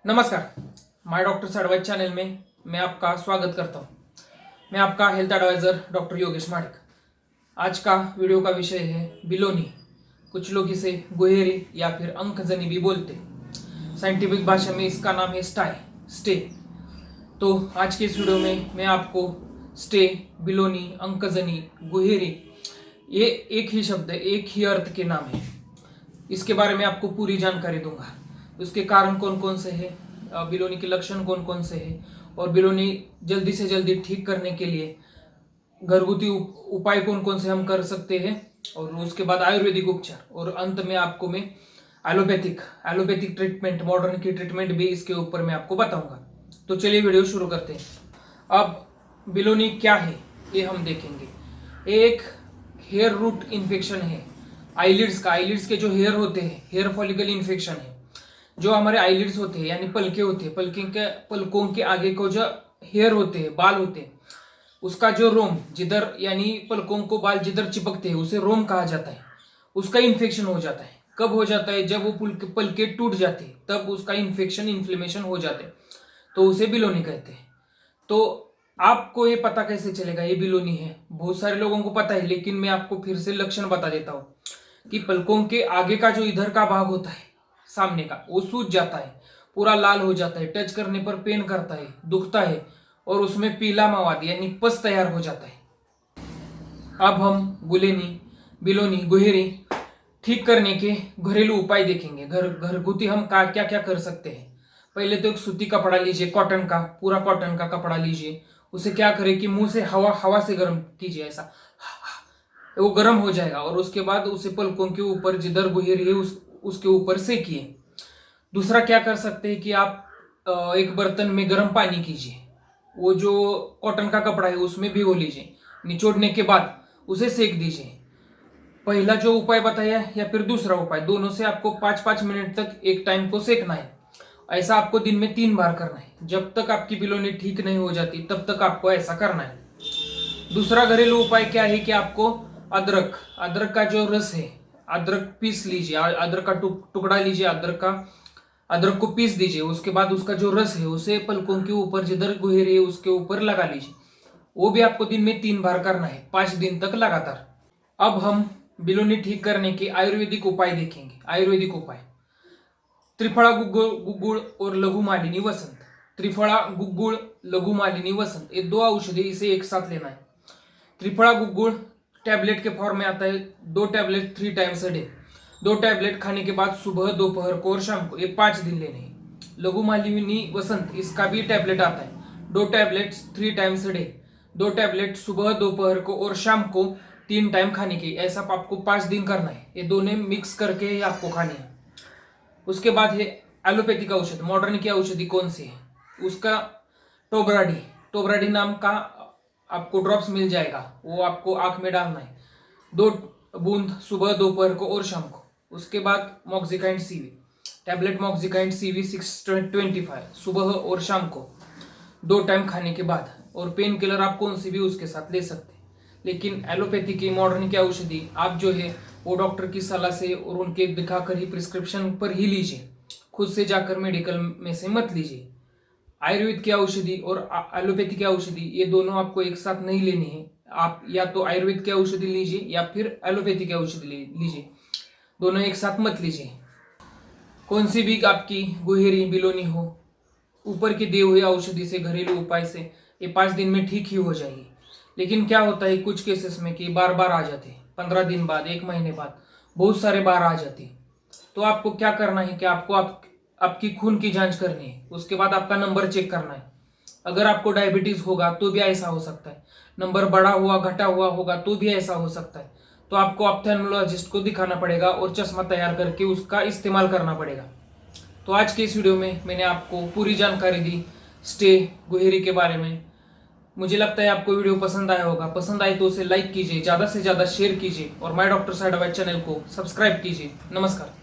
नमस्कार, my doctor advise channel में मैं आपका स्वागत करता हूं। मैं आपका हेल्थ एडवाइजर डॉक्टर योगेश माणिक। आज का वीडियो का विषय है बिलोनी। कुछ लोग इसे गुहेरी या फिर अंकजनी भी बोलते। साइंटिफिक भाषा में इसका नाम है स्टे। तो आज के इस वीडियो में मैं आपको स्टे, बिलोनी, अंकजनी, गुहेरी, ये एक ही शब्द है, एक ही अर्थ के नाम है। इसके बारे में आपको पूरी जानकारी दूंगा। उसके कारण कौन कौन से हैं, बिलोनी के लक्षण कौन कौन से हैं और बिलोनी जल्दी से जल्दी ठीक करने के लिए घरगुती उपाय कौन कौन से हम कर सकते हैं, और उसके बाद आयुर्वेदिक उपचार, और अंत में आपको मैं एलोपैथिक ट्रीटमेंट, मॉडर्न की ट्रीटमेंट भी इसके ऊपर मैं आपको बताऊंगा। तो चलिए वीडियो शुरू करते हैं। अब बिलोनी क्या है ये हम देखेंगे। एक हेयर रूट इन्फेक्शन है आईलिड्स के जो हेयर होते हैं, हेयर फॉलिकल इन्फेक्शन है। जो हमारे आईलिड्स होते हैं यानी पलके होते हैं, पलकों के आगे को जो हेयर होते हैं, बाल होते हैं, उसका जो रोम जिधर, यानी पलकों को बाल जिधर चिपकते हैं उसे रोम कहा जाता है। उसका इन्फेक्शन हो जाता है। कब हो जाता है? जब वो पलके टूट जाते हैं तब उसका इन्फ्लेमेशन हो जाते हैं, तो उसे बिलोनी कहते हैं। तो आपको ये पता कैसे चलेगा ये बिलोनी है? बहुत सारे लोगों को पता है, लेकिन मैं आपको फिर से लक्षण बता देता हूँ कि पलकों के आगे का जो इधर का भाग होता है, सामने का, वो सूज जाता है, पूरा लाल हो जाता है, टच करने पर पेन करता है, दुखता है, और उसमें पीला मवाद यानी पस तैयार हो जाता है। अब हम बिलोनी, गुहेरी ठीक करने के घरेलू उपाय देखेंगे। घरगुती हम क्या क्या कर सकते हैं। पहले तो एक सूती कपड़ा लीजिए, कॉटन का, पूरा कॉटन का कपड़ा लीजिए। उसे क्या करें कि मुंह से हवा से गर्म कीजिए, ऐसा वो गर्म हो जाएगा, और उसके बाद उसे पलकों के ऊपर जिधर गुहेरी है उसके ऊपर सेकिए। दूसरा क्या कर सकते हैं कि आप एक बर्तन में गर्म पानी कीजिए, वो जो कॉटन का कपड़ा है उसमें भिगो लीजिए, निचोड़ने के बाद उसे सेक दीजिए। पहला जो उपाय बताया या फिर दूसरा उपाय, दोनों से आपको 5-5 मिनट तक एक टाइम को सेकना है। ऐसा आपको दिन में 3 बार करना है। जब तक आपकी बिलोनी ठीक नहीं हो जाती तब तक आपको ऐसा करना है। दूसरा घरेलू उपाय क्या है कि आपको अदरक का जो रस है, अदरक पीस लीजिए, अदरक का टुकड़ा लीजिए, अदरक को पीस दीजिए। उसके बाद उसका जो रस है उसे पलकों के ऊपर जिधर गुहेरी है उसके ऊपर लगा लीजिए। वो भी आपको दिन में 3 बार करना है, 5 दिन तक लगातार। अब हम बिलोनी ठीक करने के आयुर्वेदिक उपाय देखेंगे। आयुर्वेदिक उपाय, त्रिफला गुग्गुळ और लघु मालिनी वसंत। त्रिफला गुग्गुळ, लघु मालिनी वसंत, ये 2 औषधि इसे एक साथ लेना है। त्रिफला गुग्गुळ टैबलेट के फॉर्म में आता है। 2 tablet 3 times a day. 2 tablet खाने के बाद सुबह, दोपहर को और शाम को, ये 5 दिन लेने हैं। लघु मालिनी वसंत, इसका भी टैबलेट आता है। 2 tablet 3 times a day. 2 tablet सुबह, दोपहर को और शाम को 3 टाइम खाने की। ऐसा आपको 5 दिन करना है। ये दोनों मिक्स करके ही आपको खानी है। उसके बाद है एलोपैथिक औषध। मॉडर्न की औषधि कौन सी है? उसका टोब्राडी नाम का आपको ड्रॉप्स मिल जाएगा, वो आपको आंख में डालना है। 2 बूंद सुबह, दोपहर को और शाम को। उसके बाद Moxikind CV tablet, Moxikind CV 625 सुबह और शाम को 2 टाइम खाने के बाद। और पेन किलर आप कौन सी भी उसके साथ ले सकते हैं। लेकिन एलोपैथी की, मॉडर्न की औषधि आप जो है वो डॉक्टर की सलाह से और उनके दिखाकर ही, प्रिस्क्रिप्शन पर ही लीजिए। खुद से जाकर मेडिकल में से मत लीजिए। आयुर्वेद की औषधि और एलोपैथी की औषधि, ये दोनों आपको एक साथ नहीं लेनी है। आप या तो आयुर्वेद की औषधि लीजिए या फिर एलोपैथी की औषधि लीजिए, दोनों एक साथ मत लीजिए। कौन सी भी आपकी गुहेरी, बिलोनी हो, ऊपर की दी हुई औषधि से, घरेलू उपाय से ये 5 दिन में ठीक ही हो जाएगी। लेकिन क्या होता है कुछ केसेस में कि बार बार आ जाते हैं, 15 दिन बाद, 1 महीने बाद, बहुत सारे बार आ जाती है। तो आपको क्या करना है कि आपको आपकी खून की जांच करनी है। उसके बाद आपका नंबर चेक करना है। अगर आपको डायबिटीज होगा तो भी ऐसा हो सकता है। नंबर बढ़ा हुआ, घटा हुआ होगा तो भी ऐसा हो सकता है। तो आपको ऑप्थेल्मोलॉजिस्ट को दिखाना पड़ेगा और चश्मा तैयार करके उसका इस्तेमाल करना पड़ेगा। तो आज के इस वीडियो में मैंने आपको पूरी जानकारी दी स्टे, गुहेरी के बारे में। मुझे लगता है आपको वीडियो पसंद आया होगा। पसंद आए तो उसे लाइक कीजिए, ज़्यादा से ज़्यादा शेयर कीजिए, और माय डॉक्टर एडवाइज चैनल को सब्सक्राइब कीजिए। नमस्कार।